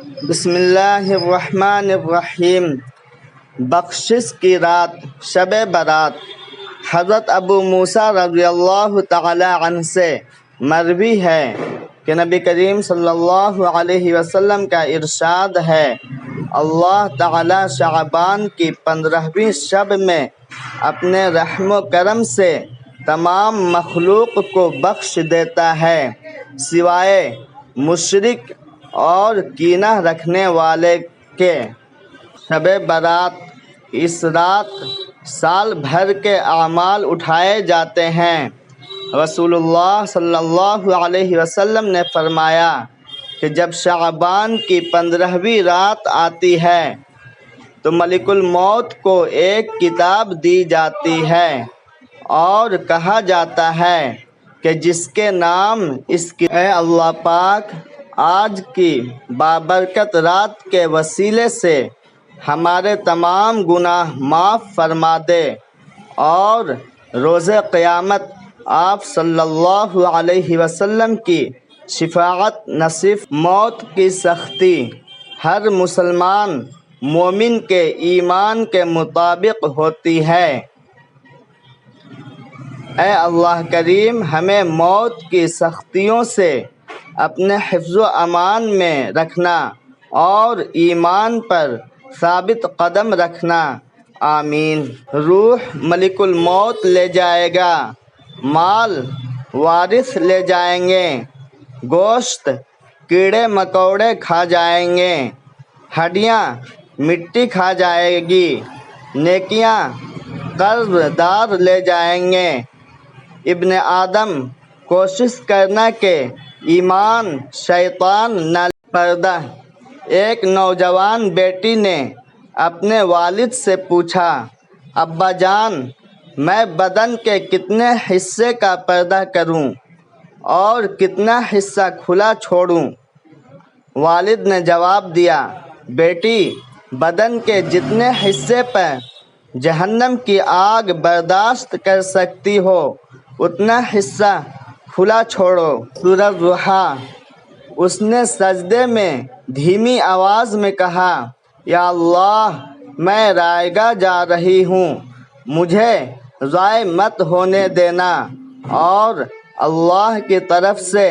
بسم اللہ الرحمن الرحیم۔ بخشش کی رات، شب برات۔ حضرت ابو موسیٰ رضی اللہ تعالی عنہ سے مروی ہے کہ نبی کریم صلی اللہ علیہ وسلم کا ارشاد ہے، اللہ تعالی شعبان کی 15ویں شب میں اپنے رحم و کرم سے تمام مخلوق کو بخش دیتا ہے سوائے مشرک اور کینہ رکھنے والے کے۔ شب برات، اس رات سال بھر کے اعمال اٹھائے جاتے ہیں۔ رسول اللہ صلی اللہ علیہ وسلم نے فرمایا کہ جب شعبان کی 15ویں رات آتی ہے تو ملک الموت کو ایک کتاب دی جاتی ہے اور کہا جاتا ہے کہ جس کے نام اس کی اے اللہ پاک، آج کی بابرکت رات کے وسیلے سے ہمارے تمام گناہ معاف فرما دے، اور روز قیامت آپ صلی اللہ علیہ وسلم کی شفاعت نصیب۔ موت کی سختی ہر مسلمان مومن کے ایمان کے مطابق ہوتی ہے۔ اے اللہ کریم، ہمیں موت کی سختیوں سے اپنے حفظ و امان میں رکھنا اور ایمان پر ثابت قدم رکھنا، آمین۔ روح ملک الموت لے جائے گا، مال وارث لے جائیں گے، گوشت کیڑے مکوڑے کھا جائیں گے، ہڈیاں مٹی کھا جائے گی، نیکیاں قرض دار لے جائیں گے۔ ابن آدم، کوشش کرنا کہ ایمان شیطان نہ پردہ۔ ایک نوجوان بیٹی نے اپنے والد سے پوچھا، ابا جان، میں بدن کے کتنے حصے کا پردہ کروں اور کتنا حصہ کھلا چھوڑوں؟ والد نے جواب دیا، بیٹی، بدن کے جتنے حصے پر جہنم کی آگ برداشت کر سکتی ہو اتنا حصہ کھلا چھوڑو۔ سورۃ ضحیٰ۔ اس نے سجدے میں دھیمی آواز میں کہا، یا اللہ، میں رائے گاہ جا رہی ہوں، مجھے ضائع مت ہونے دینا۔ اور اللہ کی طرف سے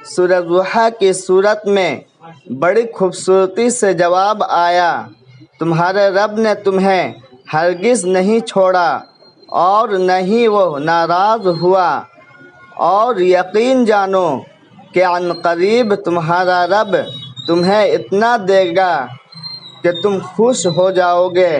سورۃ ضحیٰ کی صورت میں بڑی خوبصورتی سے جواب آیا، تمہارے رب نے تمہیں ہرگز نہیں چھوڑا اور نہ ہی وہ ناراض ہوا، اور یقین جانو کہ عنقریب تمہارا رب تمہیں اتنا دے گا کہ تم خوش ہو جاؤ گے۔